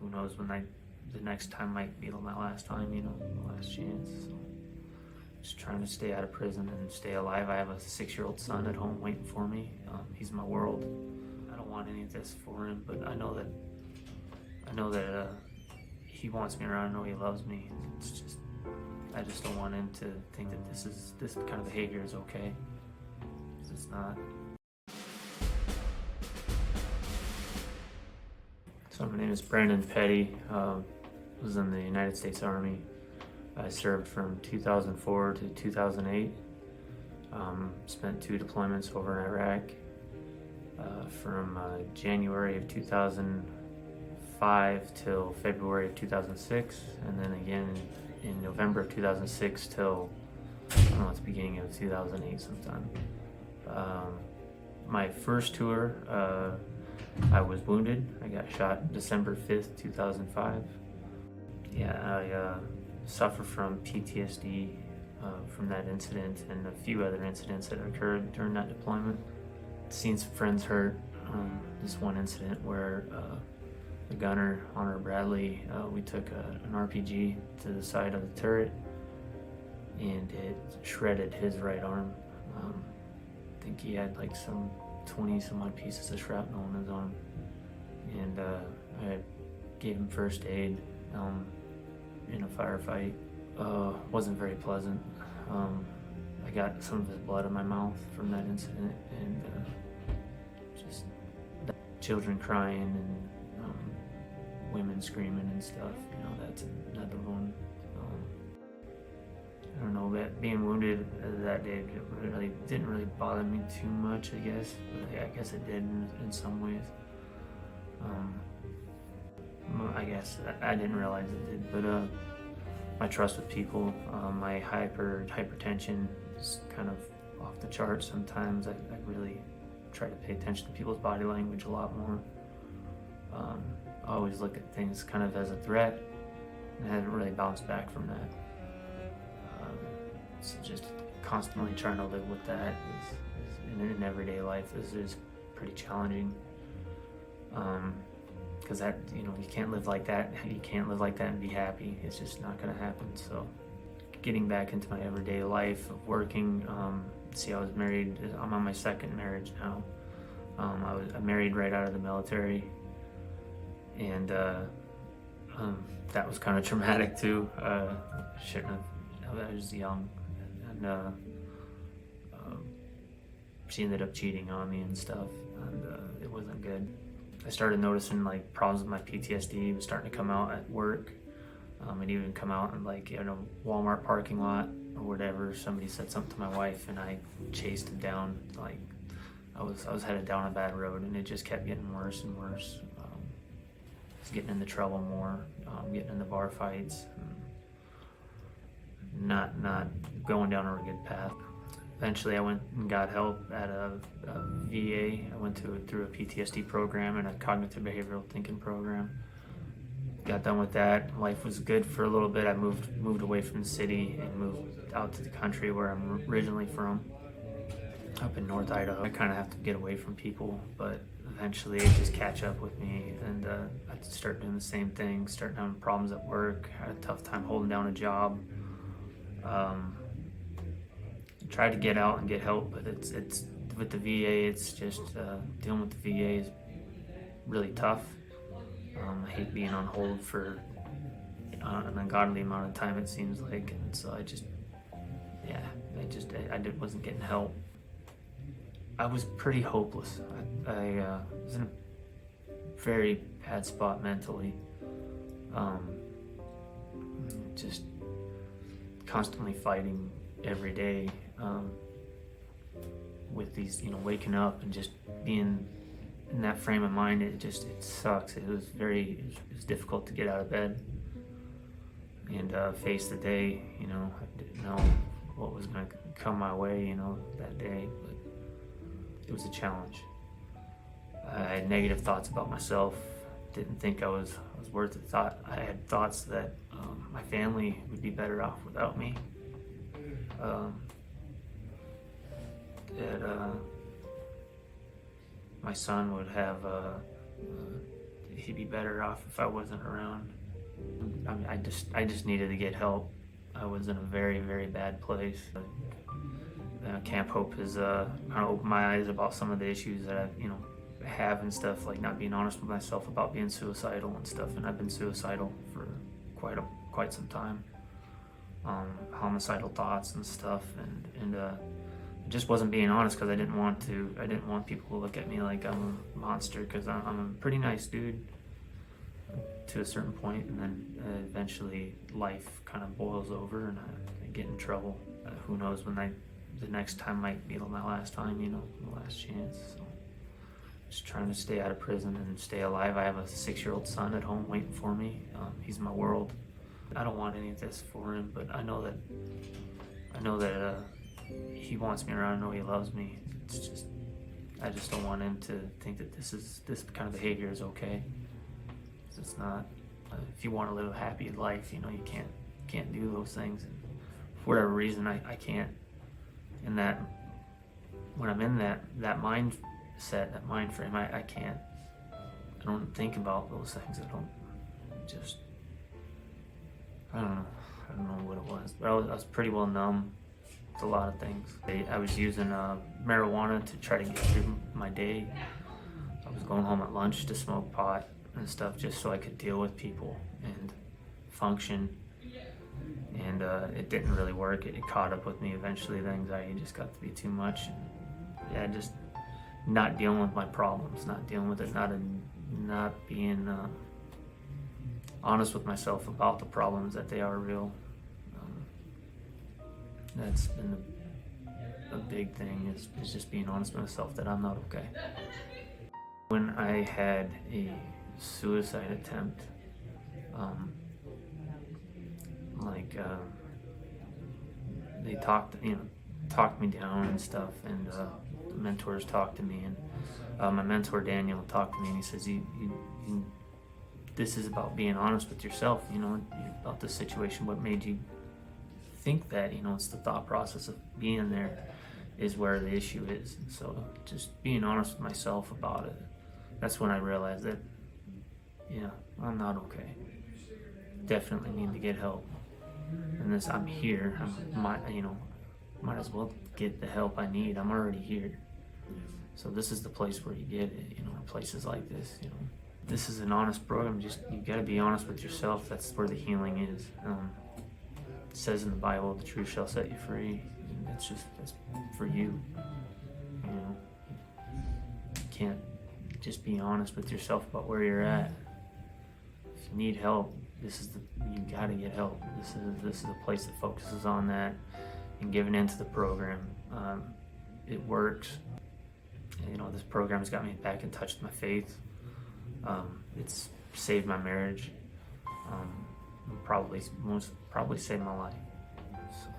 who knows when the next time might be my last time, you know, the last chance. So just trying to stay out of prison and stay alive. I have a 6-year-old son at home waiting for me. He's my world. I don't want any of this for him, but I know that he wants me around. I know he loves me. It's just, I just don't want him to think that this kind of behavior is okay. It's not. So my name is Brandon Petty. Was in the United States Army. I served from 2004 to 2008. Spent 2 deployments over in Iraq. From January of 2005 till February of 2006, and then again in November of 2006 till, I don't know, it's the beginning of 2008 sometime. My first tour, I was wounded. I got shot December 5th, 2005. Yeah, I suffer from PTSD from that incident and a few other incidents that occurred during that deployment. Seen some friends hurt. This one incident where the gunner, Honor Bradley, we took an RPG to the side of the turret and it shredded his right arm. I think he had like some 20 some odd pieces of shrapnel in his arm, and I gave him first aid in a firefight. Wasn't very pleasant. I got some of his blood in my mouth from that incident, and just children crying and women screaming and stuff. You know, that's another one. I don't know, that being wounded that day, it really didn't really bother me too much, I guess. But I guess it did in some ways. I guess I didn't realize it did, but my trust with people, my hypertension is kind of off the charts sometimes. I really try to pay attention to people's body language a lot more. I always look at things kind of as a threat, and I haven't really bounced back from that. So just constantly trying to live with that is in everyday life is pretty challenging. Because that, you know, you can't live like that. You can't live like that and be happy. It's just not going to happen. So getting back into my everyday life of working. See, I was married. I'm on my 2nd marriage now. I married right out of the military, and that was kind of traumatic too. Shouldn't have. I was young, and she ended up cheating on me and stuff, and it wasn't good. I started noticing like problems with my PTSD was starting to come out at work. It even come out in like, you know, Walmart parking lot or whatever. Somebody said something to my wife, and I chased him down. Like I was headed down a bad road, and it just kept getting worse and worse. I was getting into trouble more, getting into bar fights, and not going down a good path. Eventually, I went and got help at a VA. I went through a PTSD program and a cognitive behavioral thinking program. Got done with that. Life was good for a little bit. I moved away from the city and moved out to the country where I'm originally from, up in North Idaho. I kind of have to get away from people, but eventually it just catch up with me, and I start doing the same thing. Start having problems at work. I had a tough time holding down a job. Tried to get out and get help, but it's with the VA. It's just dealing with the VA is really tough. I hate being on hold for an ungodly amount of time, it seems like, and so I wasn't getting help. I was pretty hopeless. I was in a very bad spot mentally. Just constantly fighting every day with these, you know, waking up and just being in that frame of mind. It sucks. It was difficult to get out of bed and face the day. You know, I didn't know what was going to come my way, you know, that day, but it was a challenge. I had negative thoughts about myself. Didn't think I was worth it. I had thoughts that my family would be better off without me. That my son would have he'd be better off if I wasn't around. I mean, I just needed to get help. I was in a very, very bad place. Camp Hope has kind of opened my eyes about some of the issues that I have and stuff, like not being honest with myself about being suicidal and stuff. And I've been suicidal for quite some time. Homicidal thoughts and stuff, and I just wasn't being honest because I didn't want people to look at me like I'm a monster, because I'm a pretty nice dude to a certain point, and then eventually life kind of boils over and I get in trouble. Who knows when the next time might be my last time, the last chance. So just trying to stay out of prison and stay alive. I have a 6-year-old son at home waiting for me. He's my world. I don't want any of this for him, but I know that he wants me around. I know he loves me. I just don't want him to think that this kind of behavior is okay. It's not. If you want to live a happy life, you can't do those things. And for whatever reason, I can't. And that when I'm in that mindset, that mind frame, I can't. I don't think about those things. I don't know what it was, but I was pretty well numb to a lot of things. I was using marijuana to try to get through my day. I was going home at lunch to smoke pot and stuff just so I could deal with people and function. And it didn't really work. It caught up with me eventually. The anxiety just got to be too much. And yeah, just not dealing with my problems, not dealing with it, not being honest with myself about the problems, that they are real. That's been a big thing, is just being honest with myself that I'm not okay. When I had a suicide attempt, they talked me down and stuff, and the mentors talked to me, and my mentor Daniel talked to me, and he says, this is about being honest with yourself, about the situation. What made you think that? It's the thought process of being there is where the issue is. And so just being honest with myself about it, that's when I realized that, I'm not okay. Definitely need to get help. And I'm here. Might as well get the help I need. I'm already here. So this is the place where you get it, places like this, This is an honest program. You gotta be honest with yourself. That's where the healing is. It says in the Bible, the truth shall set you free. And that's for you. You can't just be honest with yourself about where you're at. If you need help, you gotta get help. This is a place that focuses on that and giving into the program. It works. This program has got me back in touch with my faith. It's saved my marriage. Probably saved my life. So.